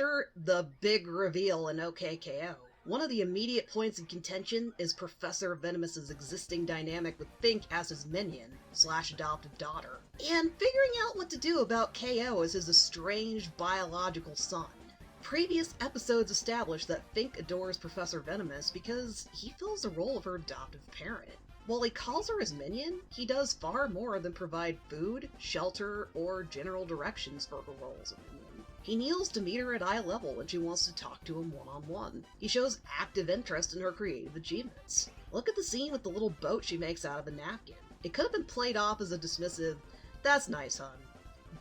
chapter, the big reveal in K.O. One of the immediate points of contention is Professor Venomous's existing dynamic with Fink as his minion/adopted daughter, and figuring out what to do about K.O. as his estranged biological son. Previous episodes established that Fink adores Professor Venomous because he fills the role of her adoptive parent. While he calls her his minion, he does far more than provide food, shelter, or general directions for her role as a minion. He kneels to meet her at eye level when she wants to talk to him one-on-one. He shows active interest in her creative achievements. Look at the scene with the little boat she makes out of a napkin. It could have been played off as a dismissive, "That's nice, hon,"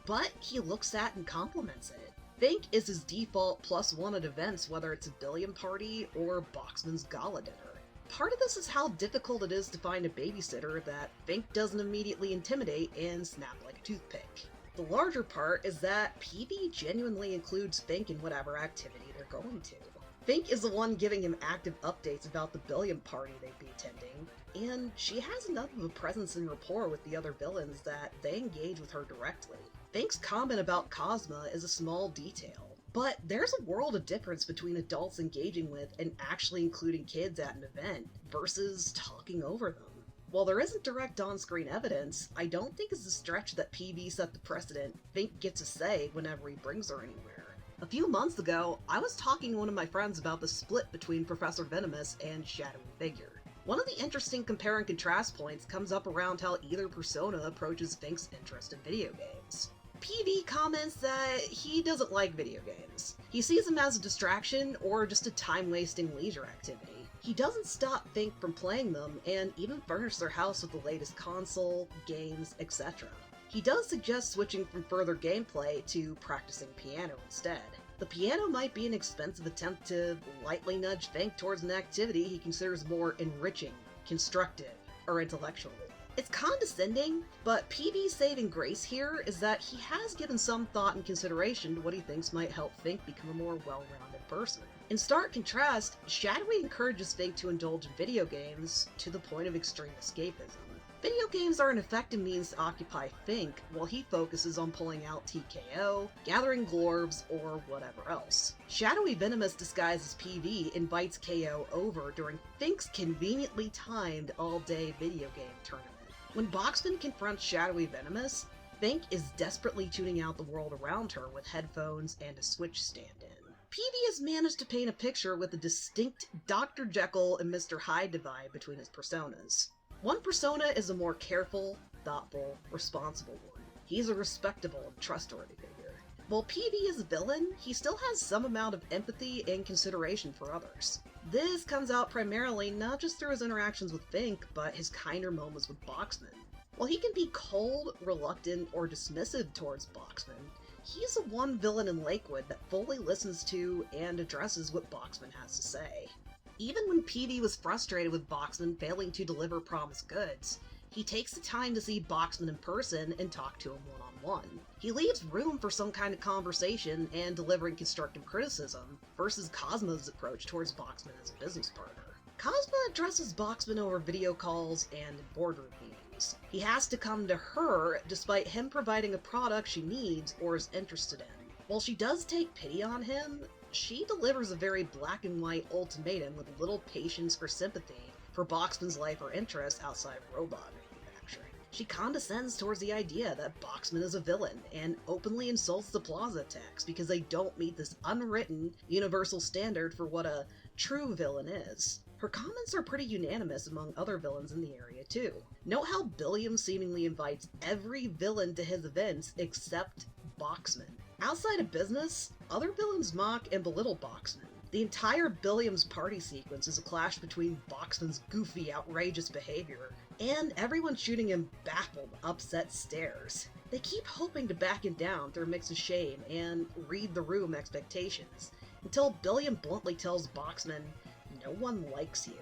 but he looks at and compliments it. Fink is his default +1 at events, whether it's a billion party or Boxman's gala dinner. Part of this is how difficult it is to find a babysitter that Fink doesn't immediately intimidate and snap like a toothpick. The larger part is that PV genuinely includes Fink in whatever activity they're going to. Fink is the one giving him active updates about the billion party they'd be attending, and she has enough of a presence and rapport with the other villains that they engage with her directly. Fink's comment about Cosma is a small detail, but there's a world of difference between adults engaging with and actually including kids at an event versus talking over them. While there isn't direct on-screen evidence, I don't think it's a stretch that PV set the precedent Fink gets a say whenever he brings her anywhere. A few months ago, I was talking to one of my friends about the split between Professor Venomous and Shadowy Figure. One of the interesting compare and contrast points comes up around how either persona approaches Fink's interest in video games. PV comments that he doesn't like video games. He sees them as a distraction or just a time-wasting leisure activity. He doesn't stop Fink from playing them and even furnish their house with the latest console, games, etc. He does suggest switching from further gameplay to practicing piano instead. The piano might be an expensive attempt to lightly nudge Fink towards an activity he considers more enriching, constructive, or intellectual. It's condescending, but PV's saving grace here is that he has given some thought and consideration to what he thinks might help Fink become a more well-rounded person. In stark contrast, Shadowy encourages Fink to indulge in video games to the point of extreme escapism. Video games are an effective means to occupy Fink, while he focuses on pulling out TKO, gathering glorbs, or whatever else. Shadowy Venomous disguised as PV invites KO over during Fink's conveniently timed all-day video game tournament. When Boxman confronts Shadowy Venomous, Fink is desperately tuning out the world around her with headphones and a Switch stand-in. PV has managed to paint a picture with a distinct Dr. Jekyll and Mr. Hyde divide between his personas. One persona is a more careful, thoughtful, responsible one. He's a respectable and trustworthy figure. While PV is a villain, he still has some amount of empathy and consideration for others. This comes out primarily not just through his interactions with Fink, but his kinder moments with Boxman. While he can be cold, reluctant, or dismissive towards Boxman, he's the one villain in Lakewood that fully listens to and addresses what Boxman has to say. Even when PV was frustrated with Boxman failing to deliver promised goods, he takes the time to see Boxman in person and talk to him one-on-one. He leaves room for some kind of conversation and delivering constructive criticism, versus Cosmo's approach towards Boxman as a business partner. Cosmo addresses Boxman over video calls and boardroom meetings. He has to come to her despite him providing a product she needs or is interested in. While she does take pity on him, she delivers a very black and white ultimatum with little patience or sympathy for Boxman's life or interests outside of robot manufacturing. She condescends towards the idea that Boxman is a villain and openly insults the Plaza techs because they don't meet this unwritten, universal standard for what a true villain is. Her comments are pretty unanimous among other villains in the area too. Note how Billiam seemingly invites every villain to his events except Boxman. Outside of business, other villains mock and belittle Boxman. The entire Billiam's party sequence is a clash between Boxman's goofy, outrageous behavior and everyone shooting him baffled, upset stares. They keep hoping to back him down through a mix of shame and read the room expectations, until Billiam bluntly tells Boxman, "No one likes you."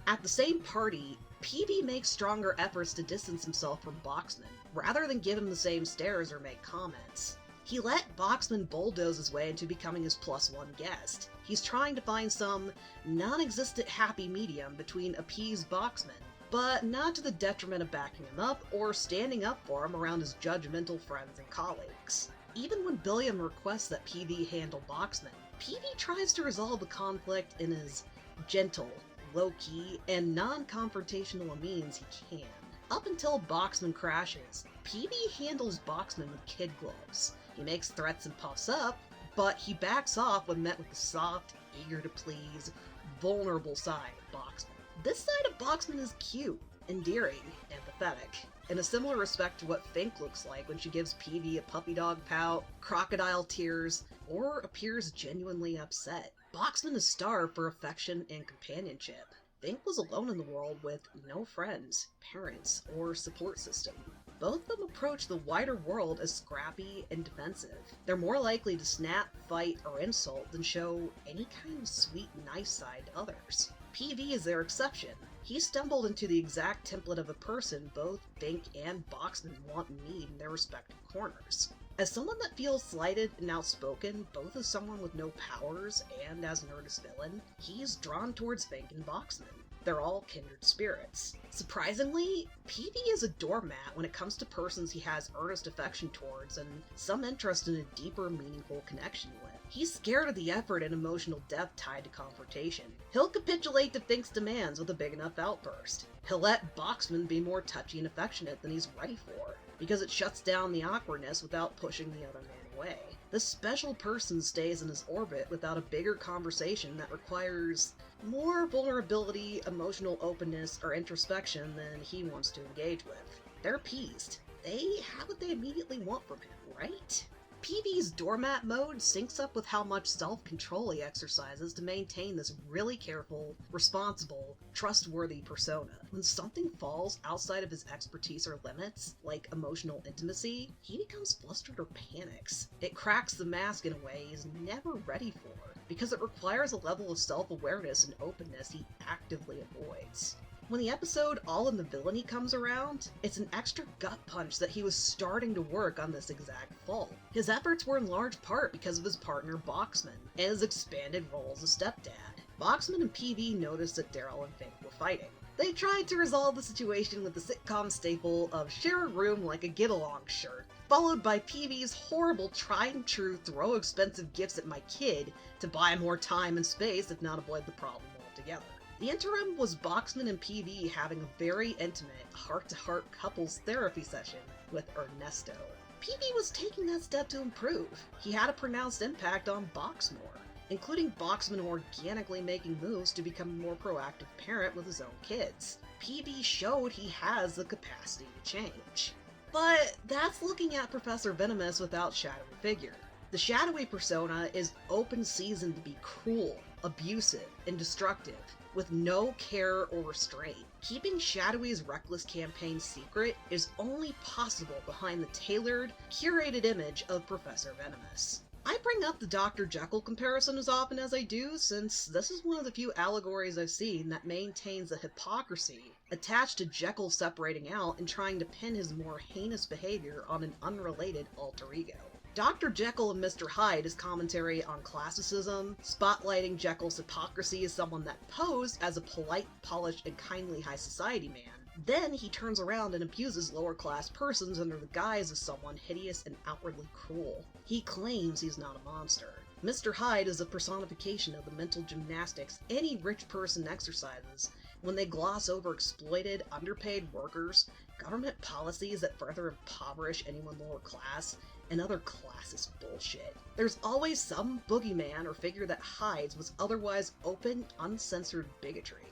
At the same party, PV makes stronger efforts to distance himself from Boxman, rather than give him the same stares or make comments. He let Boxman bulldoze his way into becoming his +1 guest. He's trying to find some non-existent happy medium between appease Boxman, but not to the detriment of backing him up or standing up for him around his judgmental friends and colleagues. Even when Billiam requests that PV handle Boxman, PV tries to resolve the conflict in as gentle, low-key, and non-confrontational a means he can. Up until Boxman crashes, PV handles Boxman with kid gloves. He makes threats and puffs up, but he backs off when met with the soft, eager-to-please, vulnerable side of Boxman. This side of Boxman is cute, endearing, and pathetic, in a similar respect to what Fink looks like when she gives PV a puppy dog pout, crocodile tears, or appears genuinely upset. Boxman is starved for affection and companionship. Fink was alone in the world with no friends, parents, or support system. Both of them approach the wider world as scrappy and defensive. They're more likely to snap, fight, or insult than show any kind of sweet, nice side to others. PV is their exception. He stumbled into the exact template of a person both Fink and Boxman want and need in their respective corners. As someone that feels slighted and outspoken, both as someone with no powers and as an earnest villain, he's drawn towards Fink and Boxman. They're all kindred spirits. Surprisingly, PV is a doormat when it comes to persons he has earnest affection towards and some interest in a deeper, meaningful connection with. He's scared of the effort and emotional depth tied to confrontation. He'll capitulate to Fink's demands with a big enough outburst. He'll let Boxman be more touchy and affectionate than he's ready for, because it shuts down the awkwardness without pushing the other man away. This special person stays in his orbit without a bigger conversation that requires more vulnerability, emotional openness, or introspection than he wants to engage with. They're appeased. They have what they immediately want from him, right? PV's doormat mode syncs up with how much self-control he exercises to maintain this really careful, responsible, trustworthy persona. When something falls outside of his expertise or limits, like emotional intimacy, he becomes flustered or panics. It cracks the mask in a way he's never ready for, because it requires a level of self-awareness and openness he actively avoids. When the episode All in the Villainy comes around, it's an extra gut punch that he was starting to work on this exact fault. His efforts were in large part because of his partner Boxman, and his expanded role as a stepdad. Boxman and PV noticed that Daryl and Fink were fighting. They tried to resolve the situation with the sitcom staple of share a room like a get-along shirt, followed by PV's horrible tried-and-true throw expensive gifts at my kid to buy more time and space if not avoid the problem altogether. The interim was Boxman and PV having a very intimate, heart-to-heart couples therapy session with Ernesto. PV was taking that step to improve. He had a pronounced impact on Box more, including Boxman organically making moves to become a more proactive parent with his own kids. PV showed he has the capacity to change. But that's looking at Professor Venomous without Shadowy Figure. The shadowy persona is open season to be cruel, abusive, and destructive, with no care or restraint. Keeping Shadowy's reckless campaign secret is only possible behind the tailored, curated image of Professor Venomous. I bring up the Dr. Jekyll comparison as often as I do, since this is one of the few allegories I've seen that maintains the hypocrisy attached to Jekyll separating out and trying to pin his more heinous behavior on an unrelated alter ego. Dr. Jekyll and Mr. Hyde is commentary on classicism, spotlighting Jekyll's hypocrisy as someone that posed as a polite, polished, and kindly high society man. Then he turns around and abuses lower-class persons under the guise of someone hideous and outwardly cruel. He claims he's not a monster. Mr. Hyde is a personification of the mental gymnastics any rich person exercises when they gloss over exploited, underpaid workers, government policies that further impoverish anyone lower class, and other classist bullshit. There's always some boogeyman or figure that hides what's otherwise open, uncensored bigotry.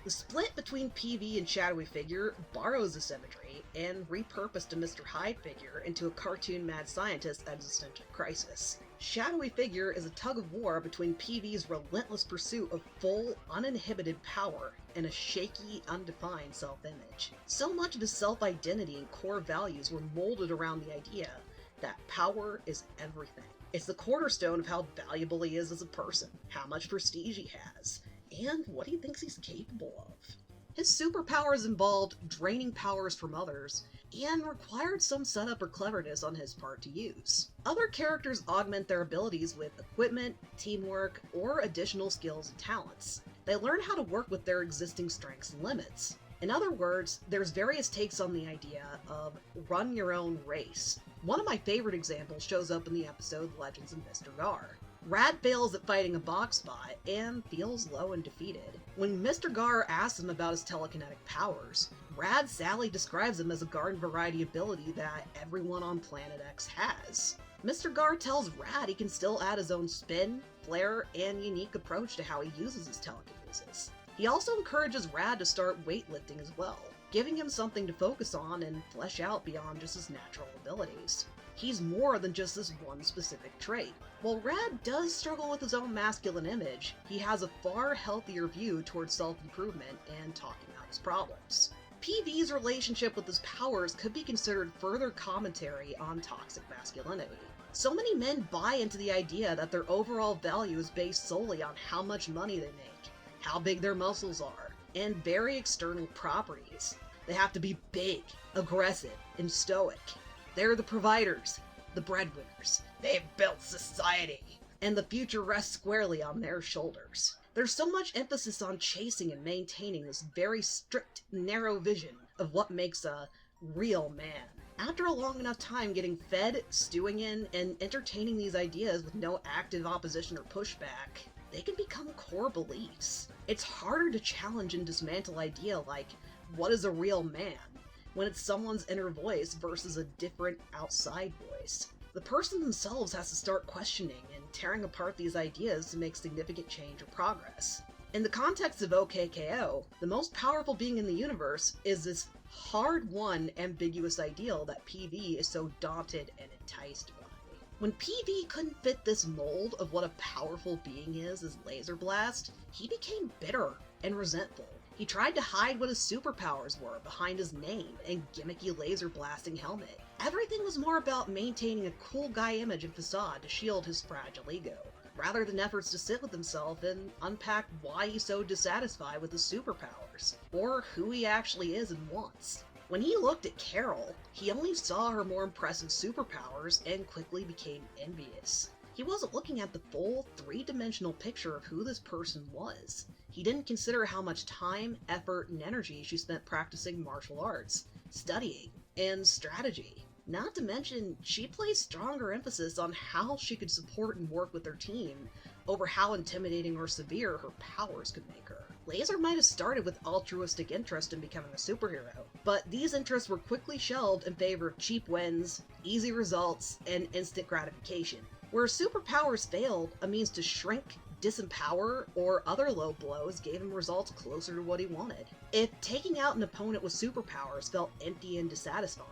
The split between PV and Shadowy Figure borrows this imagery and repurposed a Mr. Hyde figure into a cartoon mad scientist existential crisis. Shadowy Figure is a tug-of-war between PV's relentless pursuit of full, uninhibited power and a shaky, undefined self-image. So much of his self-identity and core values were molded around the idea that power is everything. It's the cornerstone of how valuable he is as a person, how much prestige he has, and what he thinks he's capable of. His superpowers involved draining powers from others, and required some setup or cleverness on his part to use. Other characters augment their abilities with equipment, teamwork, or additional skills and talents. They learn how to work with their existing strengths and limits. In other words, there's various takes on the idea of run your own race. One of my favorite examples shows up in the episode Legends of Mr. Gar. Rad fails at fighting a box bot and feels low and defeated. When Mr. Gar asks him about his telekinetic powers, Rad sadly describes them as a garden variety ability that everyone on Planet X has. Mr. Gar tells Rad he can still add his own spin, flair, and unique approach to how he uses his telekinesis. He also encourages Rad to start weightlifting as well, giving him something to focus on and flesh out beyond just his natural abilities. He's more than just this one specific trait. While Rad does struggle with his own masculine image, he has a far healthier view towards self-improvement and talking out his problems. PV's relationship with his powers could be considered further commentary on toxic masculinity. So many men buy into the idea that their overall value is based solely on how much money they make, how big their muscles are, and very external properties. They have to be big, aggressive, and stoic. They're the providers, the breadwinners. They've built society, and the future rests squarely on their shoulders. There's so much emphasis on chasing and maintaining this very strict, narrow vision of what makes a real man. After a long enough time getting fed, stewing in, and entertaining these ideas with no active opposition or pushback, they can become core beliefs. It's harder to challenge and dismantle idea like, what is a real man, when it's someone's inner voice versus a different outside voice. The person themselves has to start questioning and tearing apart these ideas to make significant change or progress. In the context of OKKO, the most powerful being in the universe is this hard-won, ambiguous ideal that PV is so daunted and enticed by. When PV couldn't fit this mold of what a powerful being is as Laser Blast, he became bitter and resentful. He tried to hide what his superpowers were behind his name and gimmicky laser blasting helmet. Everything was more about maintaining a cool guy image and facade to shield his fragile ego, rather than efforts to sit with himself and unpack why he's so dissatisfied with his superpowers, or who he actually is and wants. When he looked at Carol, he only saw her more impressive superpowers and quickly became envious. He wasn't looking at the full, three-dimensional picture of who this person was. He didn't consider how much time, effort, and energy she spent practicing martial arts, studying, and strategy. Not to mention, she placed stronger emphasis on how she could support and work with her team over how intimidating or severe her powers could make her. Laser might have started with altruistic interest in becoming a superhero, but these interests were quickly shelved in favor of cheap wins, easy results, and instant gratification. Where superpowers failed, a means to shrink, disempower, or other low blows gave him results closer to what he wanted. If taking out an opponent with superpowers felt empty and dissatisfying,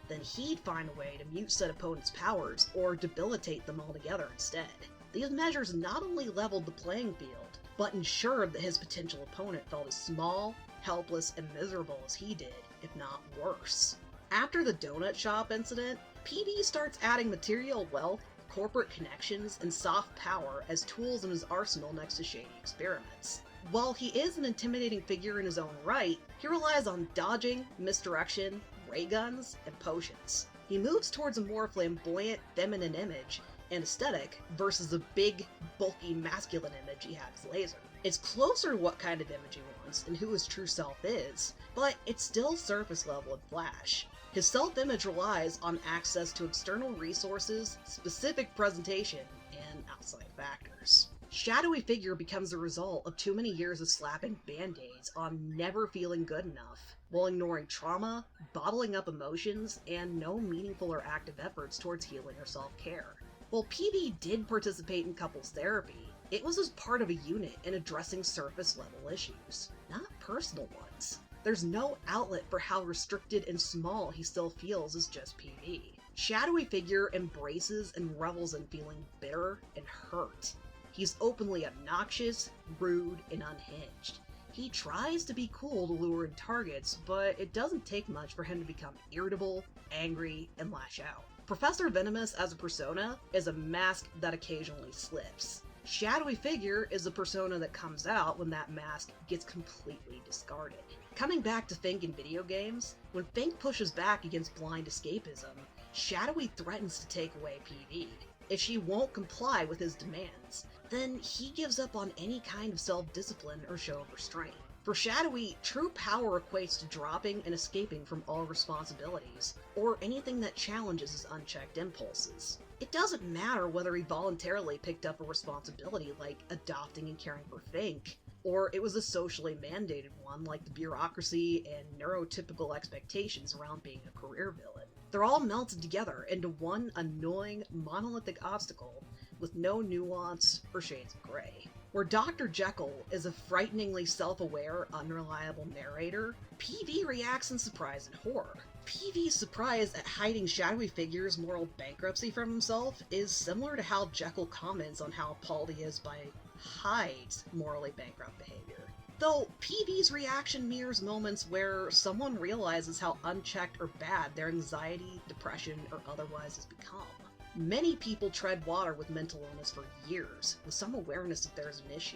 then he'd find a way to mute said opponent's powers or debilitate them altogether instead. These measures not only leveled the playing field, but ensured that his potential opponent felt as small, helpless, and miserable as he did, if not worse. After the donut shop incident, PD starts adding material wealth, corporate connections, and soft power as tools in his arsenal next to shady experiments. While he is an intimidating figure in his own right, he relies on dodging, misdirection, ray guns, and potions. He moves towards a more flamboyant, feminine image and aesthetic versus a big, bulky, masculine image he had as Laser. It's closer to what kind of image he wants and who his true self is, but it's still surface level and flash. His self-image relies on access to external resources, specific presentation, and outside factors. Shadowy Figure becomes the result of too many years of slapping band-aids on never feeling good enough, while ignoring trauma, bottling up emotions, and no meaningful or active efforts towards healing or self-care. While PV did participate in couples therapy, it was as part of a unit in addressing surface-level issues, not personal ones. There's no outlet for how restricted and small he still feels as just PV. Shadowy Figure embraces and revels in feeling bitter and hurt. He's openly obnoxious, rude, and unhinged. He tries to be cool to lure in targets, but it doesn't take much for him to become irritable, angry, and lash out. Professor Venomous as a persona is a mask that occasionally slips. Shadowy Figure is a persona that comes out when that mask gets completely discarded. Coming back to Fink in video games, when Fink pushes back against blind escapism, Shadowy threatens to take away PV. If she won't comply with his demands, then he gives up on any kind of self-discipline or show of restraint. For Shadowy, true power equates to dropping and escaping from all responsibilities, or anything that challenges his unchecked impulses. It doesn't matter whether he voluntarily picked up a responsibility like adopting and caring for Fink, or it was a socially mandated one like the bureaucracy and neurotypical expectations around being a career villain. They're all melted together into one annoying, monolithic obstacle with no nuance or shades of gray. Where Dr. Jekyll is a frighteningly self-aware, unreliable narrator, PV reacts in surprise and horror. PV's surprise at hiding shadowy figure's moral bankruptcy from himself is similar to how Jekyll comments on how appalled he is by Hyde's morally bankrupt behavior. Though PV's reaction mirrors moments where someone realizes how unchecked or bad their anxiety, depression, or otherwise has become. Many people tread water with mental illness for years, with some awareness that there's an issue,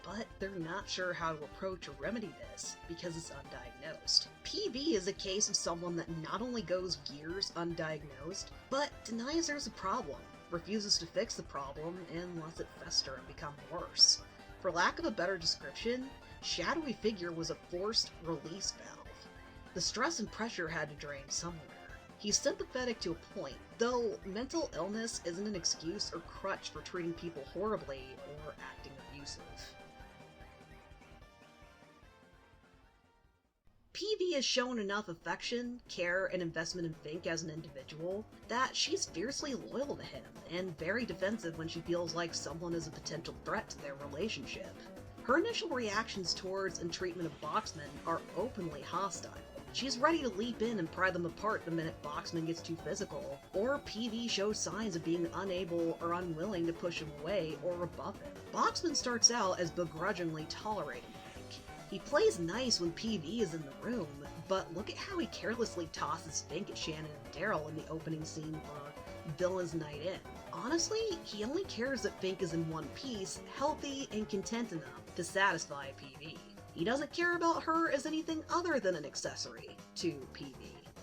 but they're not sure how to approach or remedy this because it's undiagnosed. PV is a case of someone that not only goes years undiagnosed, but denies there's a problem, refuses to fix the problem, and lets it fester and become worse. For lack of a better description, Shadowy Figure was a forced release valve. The stress and pressure had to drain somewhere. He's sympathetic to a point, though mental illness isn't an excuse or crutch for treating people horribly or acting abusive. PV has shown enough affection, care, and investment in Fink as an individual that she's fiercely loyal to him and very defensive when she feels like someone is a potential threat to their relationship. Her initial reactions towards and treatment of Boxman are openly hostile. She's ready to leap in and pry them apart the minute Boxman gets too physical, or PV shows signs of being unable or unwilling to push him away or rebuff him. Boxman starts out as begrudgingly tolerating Fink. He plays nice when PV is in the room, but look at how he carelessly tosses Fink at Shannon and Daryl in the opening scene for Villain's Night In. Honestly, he only cares that Fink is in one piece, healthy and content enough to satisfy PV. He doesn't care about her as anything other than an accessory to PV.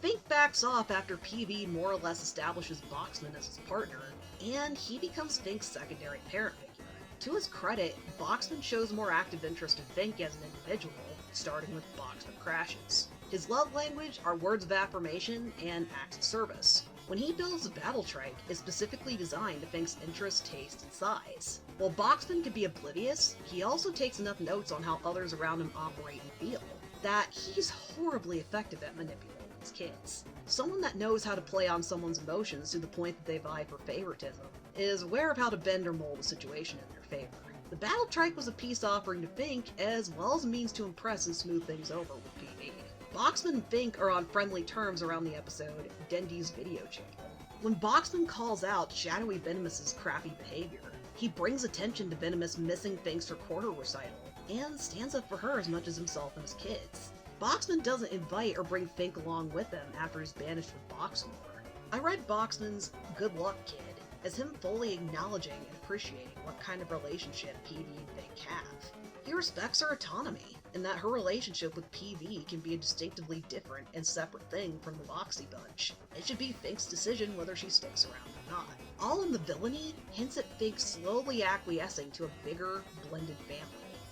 Fink backs off after PV more or less establishes Boxman as his partner, and he becomes Fink's secondary parent figure. To his credit, Boxman shows more active interest in Fink as an individual, starting with Boxman Crashes. His love language are words of affirmation and acts of service. When he builds a battle trike, it's specifically designed to Fink's interest, taste, and size. While Boxman can be oblivious, he also takes enough notes on how others around him operate and feel that he's horribly effective at manipulating his kids. Someone that knows how to play on someone's emotions to the point that they vie for favoritism is aware of how to bend or mold a situation in their favor. The battle trike was a peace offering to Fink as well as a means to impress and smooth things over with PV. Boxman and Fink are on friendly terms around the episode Dendy's video channel. When Boxman calls out Shadowy Venomous's crappy behavior, he brings attention to Venomous missing Fink's recorder recital, and stands up for her as much as himself and his kids. Boxman doesn't invite or bring Fink along with him after he's banished with Boxmore. I read Boxman's Good Luck Kid as him fully acknowledging and appreciating what kind of relationship PV and Fink have. He respects her autonomy, and that her relationship with PV can be a distinctively different and separate thing from the Boxy bunch. It should be Fink's decision whether she sticks around or not. All in the villainy hints at Fink slowly acquiescing to a bigger, blended family.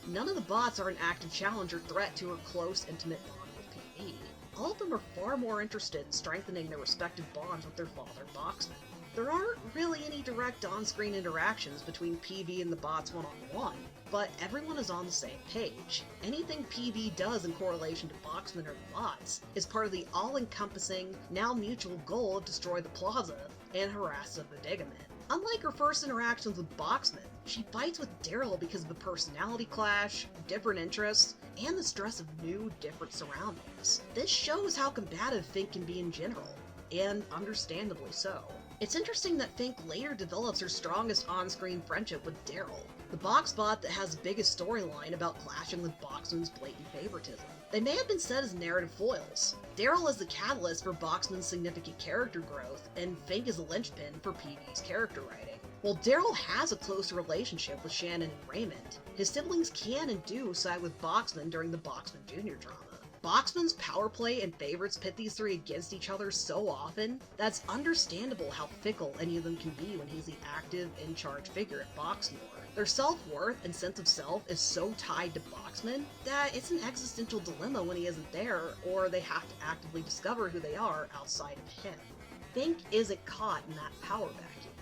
None of the bots are an active challenge or threat to her close, intimate bond with PV. All of them are far more interested in strengthening their respective bonds with their father, Boxman. There aren't really any direct on-screen interactions between PV and the bots one-on-one, but everyone is on the same page. Anything PV does in correlation to Boxman or the bots is part of the all-encompassing, now mutual goal of destroy the plaza and harass the Bodega Men. Unlike her first interactions with Boxman, she fights with Daryl because of a personality clash, different interests, and the stress of new, different surroundings. This shows how combative Fink can be in general, and understandably so. It's interesting that Fink later develops her strongest on-screen friendship with Daryl, the box bot that has the biggest storyline about clashing with Boxman's blatant favoritism. They may have been set as narrative foils. Daryl is the catalyst for Boxman's significant character growth, and Fink is a linchpin for PV's character writing. While Daryl has a close relationship with Shannon and Raymond, his siblings can and do side with Boxman during the Boxman Jr. drama. Boxman's power play and favorites pit these three against each other so often that it's understandable how fickle any of them can be when he's the active, in-charge figure at Boxmore. Their self-worth and sense of self is so tied to Boxman that it's an existential dilemma when he isn't there, or they have to actively discover who they are outside of him. Fink isn't caught in that power vacuum.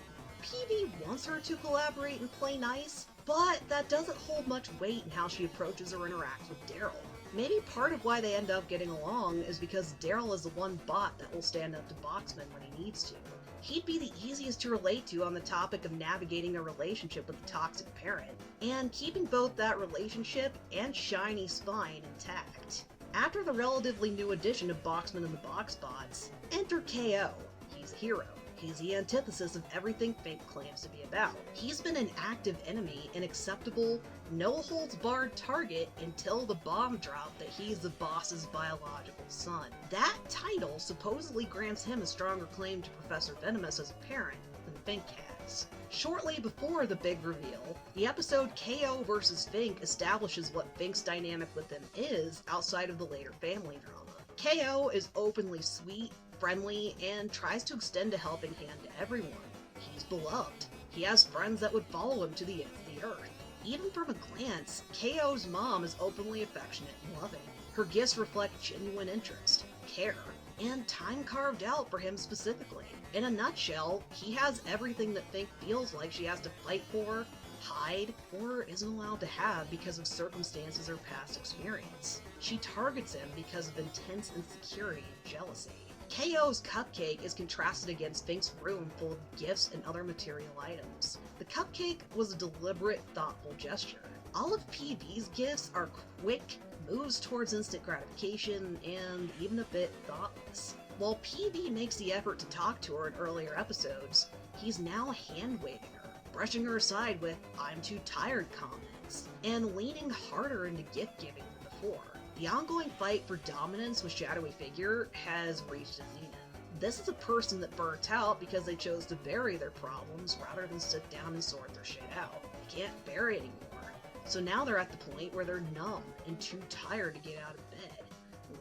PV wants her to collaborate and play nice, but that doesn't hold much weight in how she approaches or interacts with Daryl. Maybe part of why they end up getting along is because Daryl is the one bot that will stand up to Boxman when he needs to. He'd be the easiest to relate to on the topic of navigating a relationship with a toxic parent, and keeping both that relationship and shiny spine intact. After the relatively new addition of Boxman and the Boxbots, enter K.O. He's a hero. He's the antithesis of everything Fink claims to be about. He's been an active enemy, an acceptable, no-holds-barred target until the bomb drop that he's the boss's biological son. That title supposedly grants him a stronger claim to Professor Venomous as a parent than Fink has. Shortly before the big reveal, the episode K.O. vs. Fink establishes what Fink's dynamic with him is outside of the later family drama. K.O. is openly sweet, friendly, and tries to extend a helping hand to everyone. He's beloved. He has friends that would follow him to the end of the earth. Even from a glance, K.O.'s mom is openly affectionate and loving. Her gifts reflect genuine interest, care, and time carved out for him specifically. In a nutshell, he has everything that Fink feels like she has to fight for, hide, or isn't allowed to have because of circumstances or past experience. She targets him because of intense insecurity and jealousy. K.O.'s cupcake is contrasted against Fink's room full of gifts and other material items. The cupcake was a deliberate, thoughtful gesture. All of PV's gifts are quick moves towards instant gratification and even a bit thoughtless. While PV makes the effort to talk to her in earlier episodes, he's now hand-waving her, brushing her aside with "I'm too tired" comments, and leaning harder into gift-giving than before. The ongoing fight for dominance with Shadowy Figure has reached a zenith. This is a person that burnt out because they chose to bury their problems rather than sit down and sort their shit out. They can't bear it anymore. So now they're at the point where they're numb and too tired to get out of bed,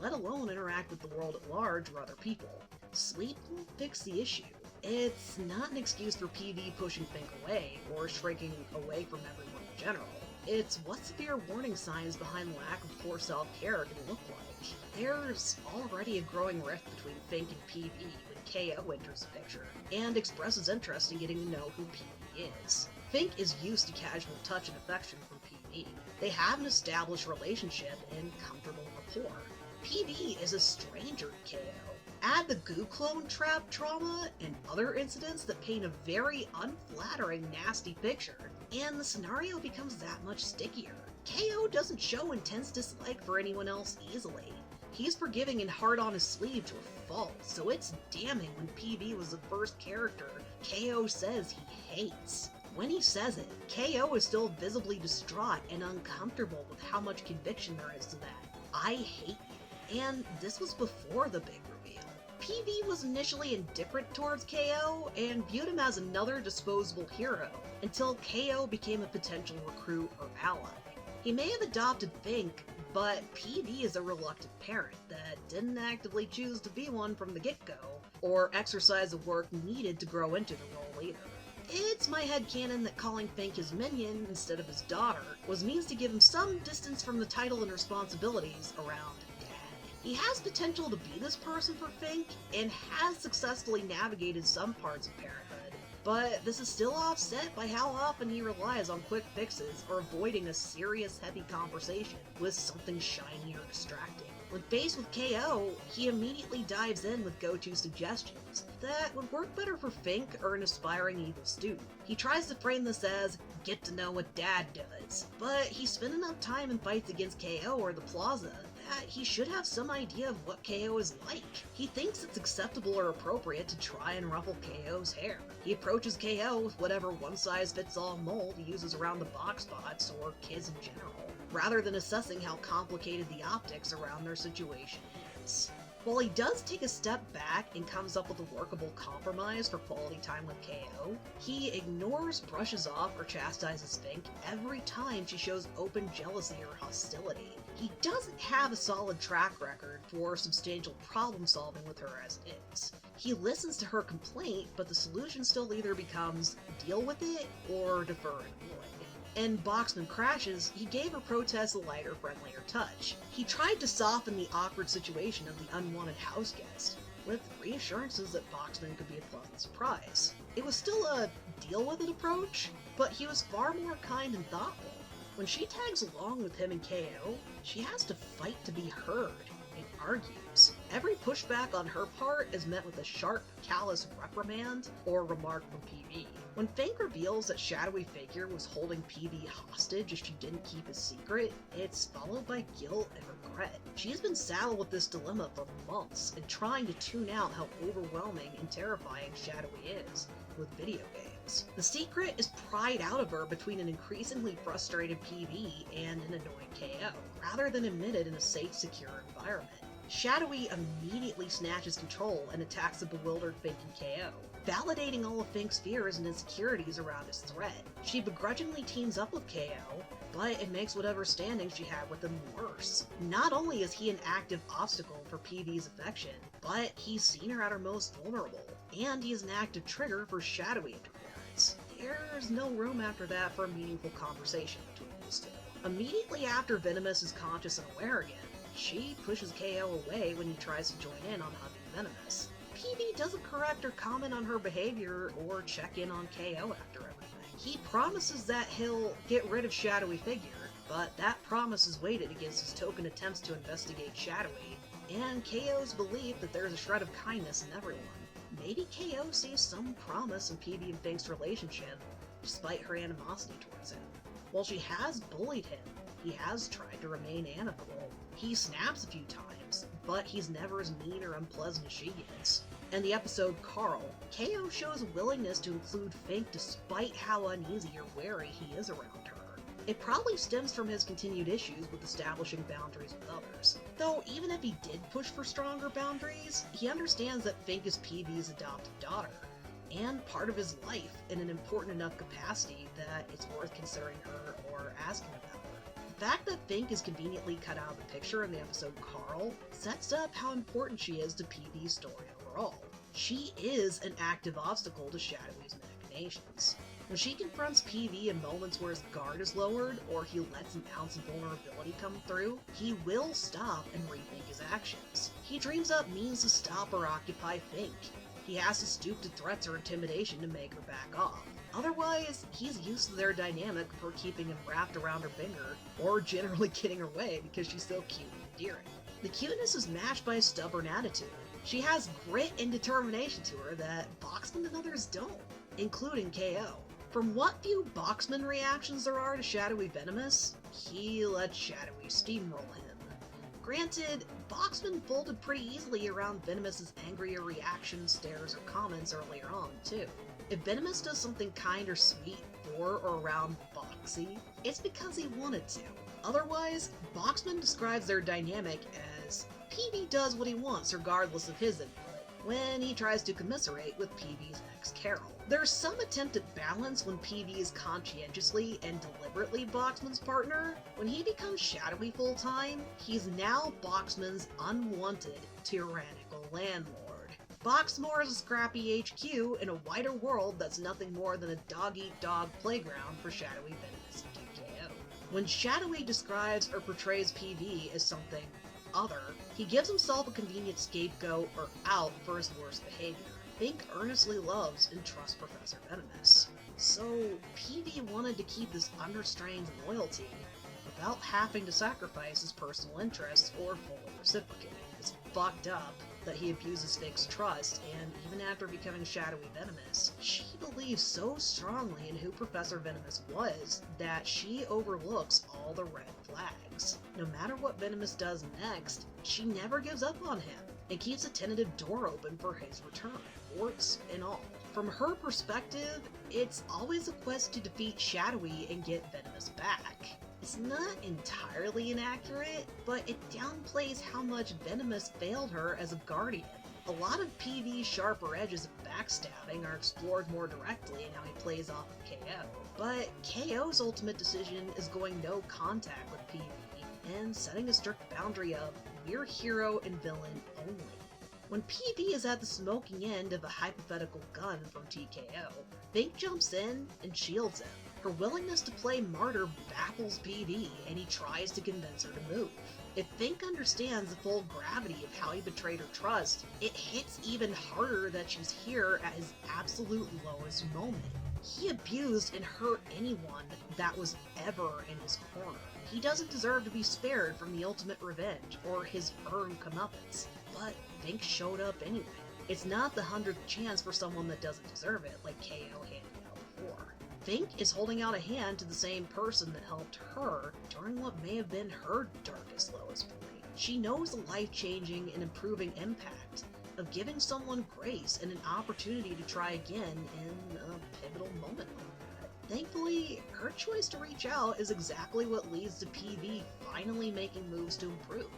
let alone interact with the world at large or other people. Sleep won't fix the issue. It's not an excuse for PV pushing Fink away or shrinking away from everyone in general. It's what severe warning signs behind lack of poor self-care can look like. There's already a growing rift between Fink and PV when K.O. enters the picture, and expresses interest in getting to know who PV is. Fink is used to casual touch and affection from PV. They have an established relationship and comfortable rapport. PV is a stranger to K.O. Add the goo clone trap trauma and other incidents that paint a very unflattering, nasty picture, and the scenario becomes that much stickier. K.O. doesn't show intense dislike for anyone else easily. He's forgiving and hard on his sleeve to a fault, so it's damning when PV was the first character K.O. says he hates. When he says it, K.O. is still visibly distraught and uncomfortable with how much conviction there is to that. "I hate you." And this was before the big reveal. PV was initially indifferent towards K.O. and viewed him as another disposable hero, until K.O. became a potential recruit or ally. He may have adopted Fink, but PV is a reluctant parent that didn't actively choose to be one from the get-go, or exercise the work needed to grow into the role either. It's my headcanon that calling Fink his minion instead of his daughter was means to give him some distance from the title and responsibilities around Dad. He has potential to be this person for Fink, and has successfully navigated some parts of parenthood, but this is still offset by how often he relies on quick fixes or avoiding a serious, heavy conversation with something shiny or distracting. When faced with K.O., he immediately dives in with go-to suggestions that would work better for Fink or an aspiring evil student. He tries to frame this as, "get to know what Dad does," but he spent enough time in fights against K.O. or the Plaza that he should have some idea of what K.O. is like. He thinks it's acceptable or appropriate to try and ruffle K.O.'s hair. He approaches K.O. with whatever one-size-fits-all mold he uses around the Boxbots or kids in general, rather than assessing how complicated the optics around their situation is. While he does take a step back and comes up with a workable compromise for quality time with K.O., he ignores, brushes off, or chastises Fink every time she shows open jealousy or hostility. He doesn't have a solid track record for substantial problem solving with her as it is. He listens to her complaint, but the solution still either becomes deal with it or defer and avoid. and Boxman crashes, he gave her protest a lighter, friendlier touch. He tried to soften the awkward situation of the unwanted house guest, with reassurances that Boxman could be a pleasant surprise. It was still a deal-with-it approach, but he was far more kind and thoughtful. When she tags along with him and K.O., she has to fight to be heard, and argues. Every pushback on her part is met with a sharp, callous reprimand or remark from PV. When Fink reveals that shadowy figure was holding PV hostage if she didn't keep his secret, it's followed by guilt and regret. She's been saddled with this dilemma for months and trying to tune out how overwhelming and terrifying shadowy is with video games. The secret is pried out of her between an increasingly frustrated PV and an annoying KO, rather than admitted in a safe, secure environment. Shadowy immediately snatches control and attacks the bewildered Fink and KO, validating all of Fink's fears and insecurities around his threat. She begrudgingly teams up with KO, but it makes whatever standing she had with him worse. Not only is he an active obstacle for PV's affection, but he's seen her at her most vulnerable, and he is an active trigger for shadowy interference. There's no room after that for a meaningful conversation between these two. Immediately after Venomous is conscious and aware again, she pushes KO away when he tries to join in on hugging Venomous. PV doesn't correct or comment on her behavior or check in on KO after everything. He promises that he'll get rid of shadowy figure, but that promise is weighted against his token attempts to investigate shadowy, and KO's belief that there's a shred of kindness in everyone. Maybe KO sees some promise in PV and Fink's relationship, despite her animosity towards him. While she has bullied him, he has tried to remain amicable. He snaps a few times, but he's never as mean or unpleasant as she gets. In the episode Carl, KO shows a willingness to include Fink despite how uneasy or wary he is around her. It probably stems from his continued issues with establishing boundaries with others. Though even if he did push for stronger boundaries, he understands that Fink is PV's adopted daughter, and part of his life in an important enough capacity that it's worth considering her or asking about her. The fact that Fink is conveniently cut out of the picture in the episode Carl sets up how important she is to PV's story overall. She is an active obstacle to Shadowy's machinations. When she confronts PV in moments where his guard is lowered or he lets an ounce of vulnerability come through, he will stop and rethink his actions. He dreams up means to stop or occupy Fink. He has to stoop to threats or intimidation to make her back off. Otherwise, he's used to their dynamic for keeping him wrapped around her finger, or generally getting her way because she's so cute and endearing. The cuteness is matched by a stubborn attitude. She has grit and determination to her that Boxman and others don't, including KO. From what few Boxman reactions there are to Shadowy Venomous, he lets Shadowy steamroll him. Granted, Boxman folded pretty easily around Venomous's angrier reactions, stares, or comments earlier on, too. If Venomous does something kind or sweet for or around Boxy, it's because he wanted to. Otherwise, Boxman describes their dynamic as PV does what he wants regardless of his input, when he tries to commiserate with PV's ex Carol. There's some attempt at balance when PV is conscientiously and deliberately Boxman's partner. When he becomes Shadowy full-time, he's now Boxman's unwanted, tyrannical landlord. Boxmoor is a scrappy HQ in a wider world that's nothing more than a dog-eat-dog playground for Shadowy Venomous and KO. When Shadowy describes or portrays PV as something other, he gives himself a convenient scapegoat or out for his worst behavior. Fink earnestly loves and trusts Professor Venomous, so PV wanted to keep this unrestrained loyalty without having to sacrifice his personal interests or fully reciprocate. It's fucked up that he abuses Fink's trust, and even after becoming Shadowy Venomous, she believes so strongly in who Professor Venomous was that she overlooks all the red flags. No matter what Venomous does next, she never gives up on him and keeps a tentative door open for his return, warts and all. From her perspective, it's always a quest to defeat Shadowy and get Venomous back. It's not entirely inaccurate, but it downplays how much Venomous failed her as a guardian. A lot of PV's sharper edges of backstabbing are explored more directly in how he plays off of KO, but KO's ultimate decision is going no contact with PV and setting a strict boundary of we're hero and villain only. When PV is at the smoking end of a hypothetical gun from TKO, Fink jumps in and shields him. Her willingness to play martyr baffles PV, and he tries to convince her to move. If Fink understands the full gravity of how he betrayed her trust, it hits even harder that she's here at his absolute lowest moment. He abused and hurt anyone that was ever in his corner. He doesn't deserve to be spared from the ultimate revenge, or his earned comeuppance. But Fink showed up anyway. It's not the 100th chance for someone that doesn't deserve it, like K.O. handed out before. Fink is holding out a hand to the same person that helped her during what may have been her darkest, lowest point. She knows the life-changing and improving impact of giving someone grace and an opportunity to try again in a pivotal moment like that. Thankfully, her choice to reach out is exactly what leads to PV finally making moves to improve.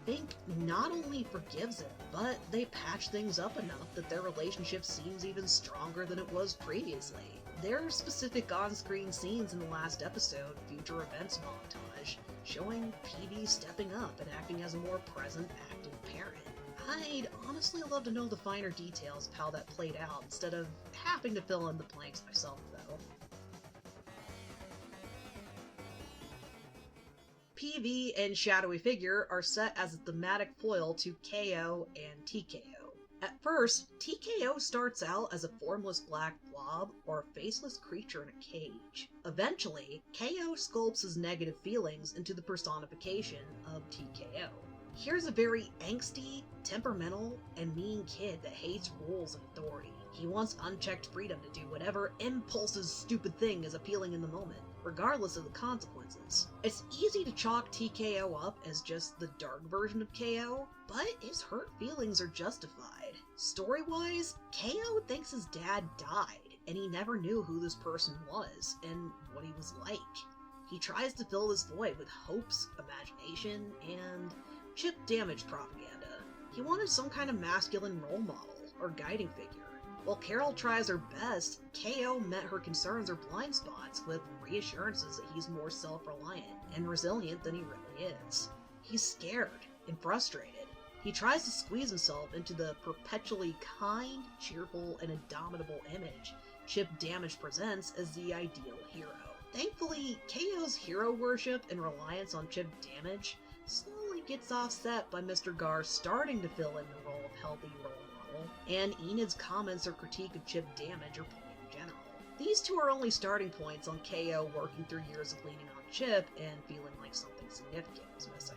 Fink not only forgives it, but they patch things up enough that their relationship seems even stronger than it was previously. There are specific on-screen scenes in the last episode, Future Events montage, showing PV stepping up and acting as a more present, active parent. I'd honestly love to know the finer details of how that played out, instead of having to fill in the blanks myself, though. PV and Shadowy Figure are set as a thematic foil to K.O. and TKO. At first, TKO starts out as a formless black blob or a faceless creature in a cage. Eventually, K.O. sculpts his negative feelings into the personification of TKO. Here's a very angsty, temperamental, and mean kid that hates rules and authority. He wants unchecked freedom to do whatever impulsive stupid thing is appealing in the moment, regardless of the consequences. It's easy to chalk TKO up as just the dark version of KO, but his hurt feelings are justified. Story-wise, KO thinks his dad died, and he never knew who this person was and what he was like. He tries to fill this void with hopes, imagination, and chip damage propaganda. He wanted some kind of masculine role model or guiding figure. While Carol tries her best, KO met her concerns or blind spots with reassurances that he's more self-reliant and resilient than he really is. He's scared and frustrated. He tries to squeeze himself into the perpetually kind, cheerful, and indomitable image Chip Damage presents as the ideal hero. Thankfully, KO's hero worship and reliance on Chip Damage slowly gets offset by Mr. Gar starting to fill in the role of healthy role model, and Enid's comments or critique of Chip Damage are point in general. These two are only starting points on KO working through years of leaning on Chip and feeling like something significant was missing.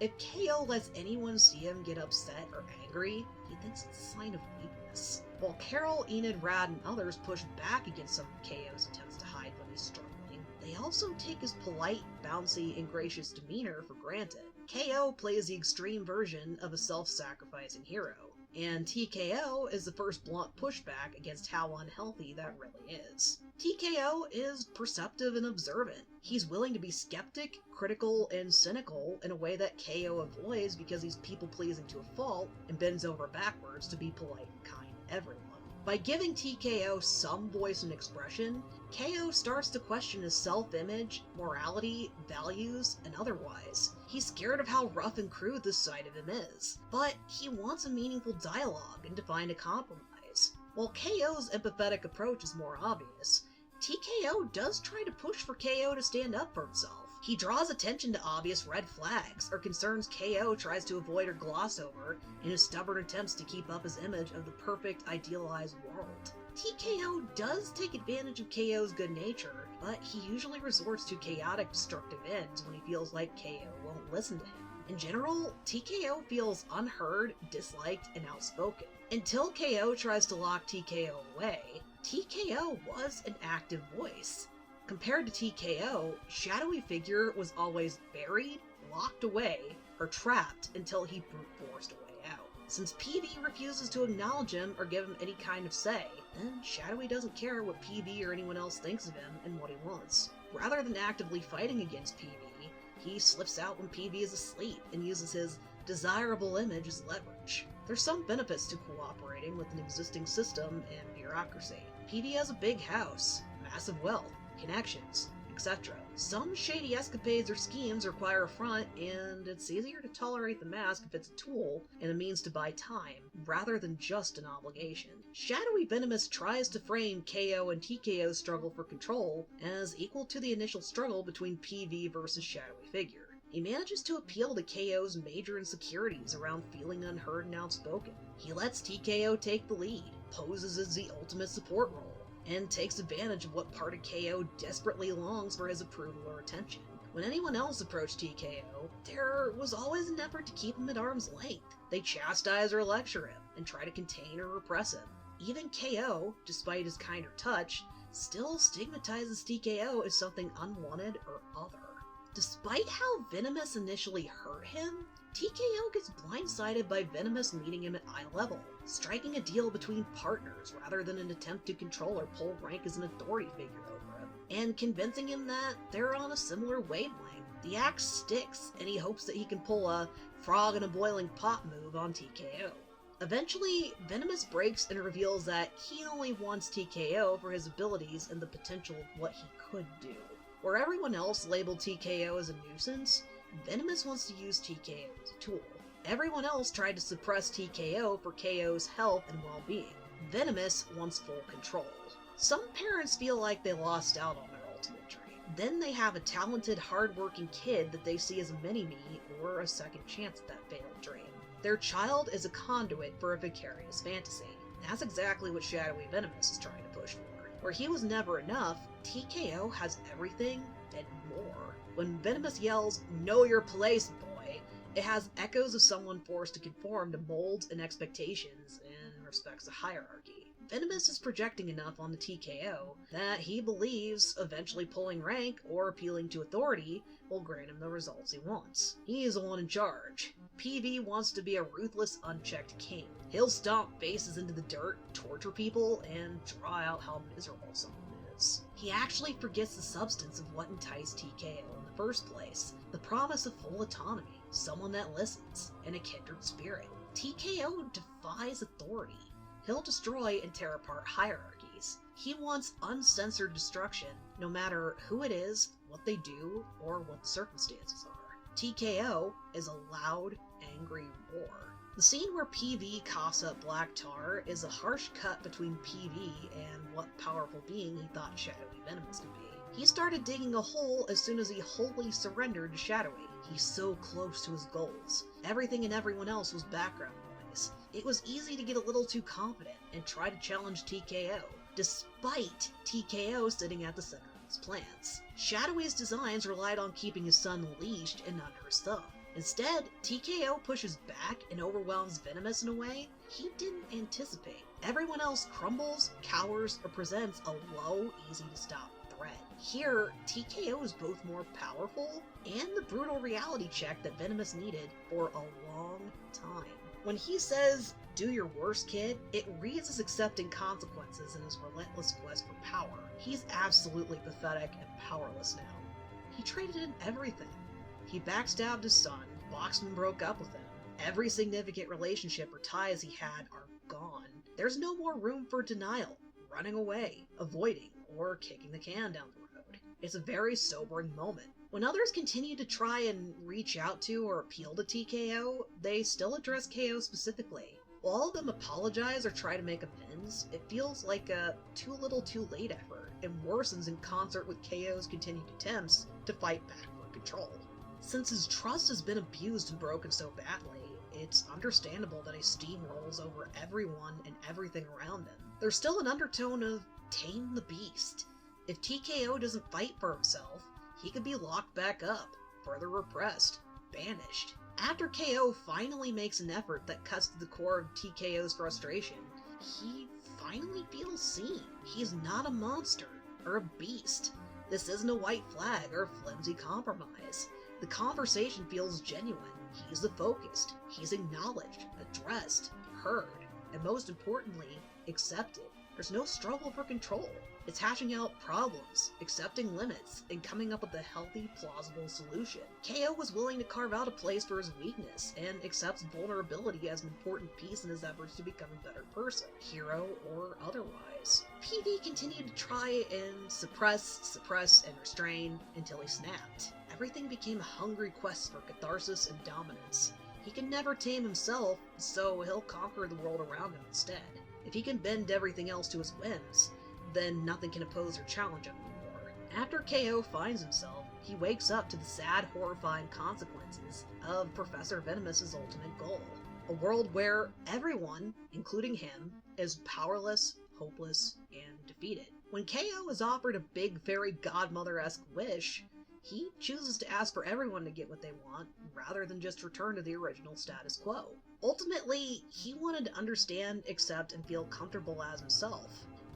If KO lets anyone see him get upset or angry, he thinks it's a sign of weakness. While Carol, Enid, Rad, and others push back against some of KO's attempts to hide when he's struggling, they also take his polite, bouncy, and gracious demeanor for granted. KO plays the extreme version of a self-sacrificing hero, and TKO is the first blunt pushback against how unhealthy that really is. TKO is perceptive and observant. He's willing to be skeptic, critical, and cynical in a way that KO avoids because he's people-pleasing to a fault and bends over backwards to be polite and kind to everyone. By giving TKO some voice and expression, KO starts to question his self-image, morality, values, and otherwise. He's scared of how rough and crude this side of him is, but he wants a meaningful dialogue and to find a compromise. While KO's empathetic approach is more obvious, TKO does try to push for KO to stand up for himself. He draws attention to obvious red flags or concerns KO tries to avoid or gloss over in his stubborn attempts to keep up his image of the perfect, idealized world. TKO does take advantage of KO's good nature, but he usually resorts to chaotic, destructive ends when he feels like KO won't listen to him. In general, TKO feels unheard, disliked, and outspoken. Until KO tries to lock TKO away, TKO was an active voice. Compared to TKO, Shadowy Figure was always buried, locked away, or trapped until he brute forced a way out. Since PV refuses to acknowledge him or give him any kind of say, then Shadowy doesn't care what PV or anyone else thinks of him and what he wants. Rather than actively fighting against PV, he slips out when PV is asleep and uses his desirable image as leverage. There's some benefits to cooperating with an existing system and bureaucracy. PV has a big house, massive wealth, connections, etc. Some shady escapades or schemes require a front, and it's easier to tolerate the mask if it's a tool and a means to buy time, rather than just an obligation. Shadowy Venomous tries to frame KO and TKO's struggle for control as equal to the initial struggle between PV versus Shadowy Figure. He manages to appeal to KO's major insecurities around feeling unheard and outspoken. He lets TKO take the lead, poses as the ultimate support role, and takes advantage of what part of KO desperately longs for his approval or attention. When anyone else approached TKO, there was always an effort to keep him at arm's length. They chastise or lecture him, and try to contain or repress him. Even KO, despite his kinder touch, still stigmatizes TKO as something unwanted or other. Despite how Venomous initially hurt him, TKO gets blindsided by Venomous meeting him at eye level, striking a deal between partners rather than an attempt to control or pull rank as an authority figure over him, and convincing him that they're on a similar wavelength. The act sticks, and he hopes that he can pull a frog in a boiling pot move on TKO. Eventually, Venomous breaks and reveals that he only wants TKO for his abilities and the potential of what he could do. Where everyone else labeled TKO as a nuisance, Venomous wants to use TKO as a tool. Everyone else tried to suppress TKO for KO's health and well-being. Venomous wants full control. Some parents feel like they lost out on their ultimate dream. Then they have a talented, hard-working kid that they see as a mini-me or a second chance at that failed dream. Their child is a conduit for a vicarious fantasy. That's exactly what Shadowy Venomous is trying to push for. Where he was never enough, TKO has everything and more. When Venomous yells, "Know your place, boy," it has echoes of someone forced to conform to molds and expectations and respects a hierarchy. Venomous is projecting enough on the TKO that he believes eventually pulling rank or appealing to authority will grant him the results he wants. He is the one in charge. PV wants to be a ruthless, unchecked king. He'll stomp faces into the dirt, torture people, and draw out how miserable someone is. He actually forgets the substance of what enticed TKO in the first place, the promise of full autonomy, someone that listens, and a kindred spirit. TKO defies authority. He'll destroy and tear apart hierarchies. He wants uncensored destruction, no matter who it is, what they do, or what the circumstances are. TKO is a loud, angry roar. The scene where PV coughs up black tar is a harsh cut between PV and what powerful being he thought Shadowy Venomous could be. He started digging a hole as soon as he wholly surrendered to Shadowy. He's so close to his goals. Everything and everyone else was background noise. It was easy to get a little too confident and try to challenge TKO, despite TKO sitting at the center of his plans. Shadowy's designs relied on keeping his son leashed and under his thumb. Instead, TKO pushes back and overwhelms Venomous in a way he didn't anticipate. Everyone else crumbles, cowers, or presents a low, easy-to-stop threat. Here, TKO is both more powerful and the brutal reality check that Venomous needed for a long time. When he says, "Do your worst, kid," it reads as accepting consequences in his relentless quest for power. He's absolutely pathetic and powerless now. He traded in everything. He backstabbed his son, Boxman broke up with him. Every significant relationship or ties he had are gone. There's no more room for denial, running away, avoiding, or kicking the can down the road. It's a very sobering moment. When others continue to try and reach out to or appeal to TKO, they still address KO specifically. While all of them apologize or try to make amends, it feels like a too little too late effort, and worsens in concert with KO's continued attempts to fight back for control. Since his trust has been abused and broken so badly, it's understandable that he steamrolls over everyone and everything around him. There's still an undertone of tame the beast. If TKO doesn't fight for himself, he could be locked back up, further repressed, banished. After KO finally makes an effort that cuts to the core of TKO's frustration, he finally feels seen. He's not a monster or a beast. This isn't a white flag or flimsy compromise. The conversation feels genuine. He's the focused. He's acknowledged, addressed, heard, and most importantly, accepted. There's no struggle for control. It's hashing out problems, accepting limits, and coming up with a healthy, plausible solution. K.O. was willing to carve out a place for his weakness, and accepts vulnerability as an important piece in his efforts to become a better person, hero or otherwise. PV continued to try and suppress, and restrain until he snapped. Everything became a hungry quest for catharsis and dominance. He can never tame himself, so he'll conquer the world around him instead. If he can bend everything else to his whims, then nothing can oppose or challenge him anymore. After K.O. finds himself, he wakes up to the sad, horrifying consequences of Professor Venomous's ultimate goal. A world where everyone, including him, is powerless, hopeless, and defeated. When K.O. is offered a big fairy godmother-esque wish, he chooses to ask for everyone to get what they want, rather than just return to the original status quo. Ultimately, he wanted to understand, accept, and feel comfortable as himself.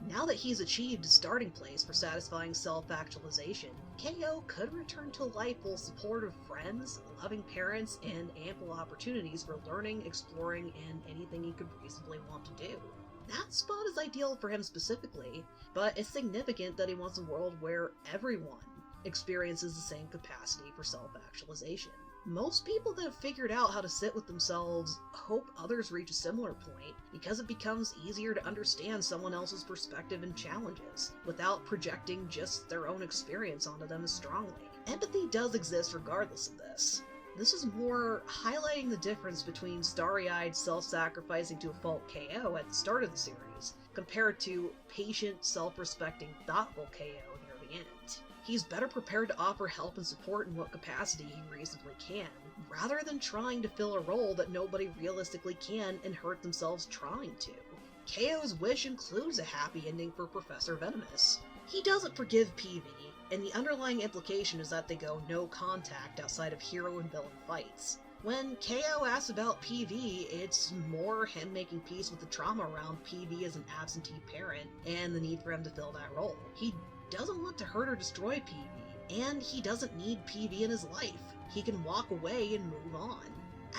Now that he's achieved a starting place for satisfying self-actualization, K.O. could return to a life full of supportive friends, loving parents, and ample opportunities for learning, exploring, and anything he could reasonably want to do. That spot is ideal for him specifically, but it's significant that he wants a world where everyone experiences the same capacity for self-actualization. Most people that have figured out how to sit with themselves hope others reach a similar point, because it becomes easier to understand someone else's perspective and challenges, without projecting just their own experience onto them as strongly. Empathy does exist regardless of this. This is more highlighting the difference between starry-eyed, self-sacrificing to a fault K.O. at the start of the series, compared to patient, self-respecting, thoughtful K.O. near the end. He's better prepared to offer help and support in what capacity he reasonably can, rather than trying to fill a role that nobody realistically can and hurt themselves trying to. K.O.'s wish includes a happy ending for Professor Venomous. He doesn't forgive PV, and the underlying implication is that they go no contact outside of hero and villain fights. When K.O. asks about PV, it's more him making peace with the trauma around PV as an absentee parent, and the need for him to fill that role. He doesn't want to hurt or destroy PV, and he doesn't need PV in his life. He can walk away and move on.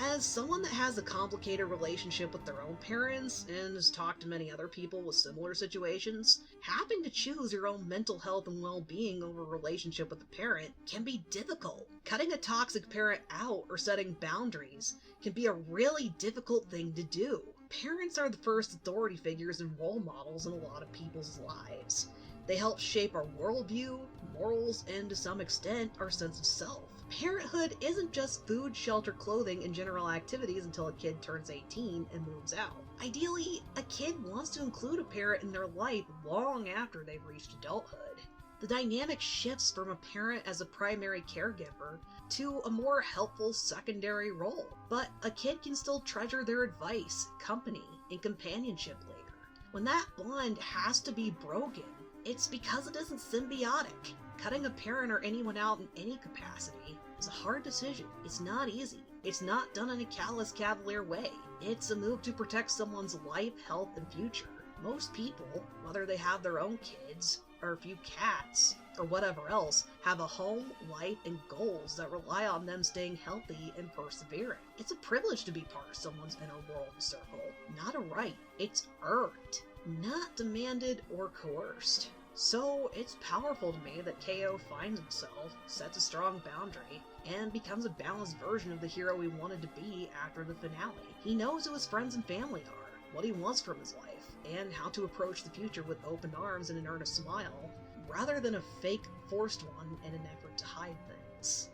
As someone that has a complicated relationship with their own parents, and has talked to many other people with similar situations, having to choose your own mental health and well-being over a relationship with a parent can be difficult. Cutting a toxic parent out or setting boundaries can be a really difficult thing to do. Parents are the first authority figures and role models in a lot of people's lives. They help shape our worldview, morals, and to some extent, our sense of self. Parenthood isn't just food, shelter, clothing, and general activities until a kid turns 18 and moves out. Ideally, a kid wants to include a parent in their life long after they've reached adulthood. The dynamic shifts from a parent as a primary caregiver to a more helpful secondary role, but a kid can still treasure their advice, company, and companionship later. When that bond has to be broken, it's because it isn't symbiotic. Cutting a parent or anyone out in any capacity is a hard decision. It's not easy. It's not done in a callous, cavalier way. It's a move to protect someone's life, health, and future. Most people, whether they have their own kids, or a few cats, or whatever else, have a home, life, and goals that rely on them staying healthy and persevering. It's a privilege to be part of someone's inner world and circle, not a right. It's earned, not demanded or coerced. So it's powerful to me that K.O. finds himself, sets a strong boundary, and becomes a balanced version of the hero he wanted to be after the finale. He knows who his friends and family are, what he wants from his life, and how to approach the future with open arms and an earnest smile, rather than a fake, forced one in an effort to hide things.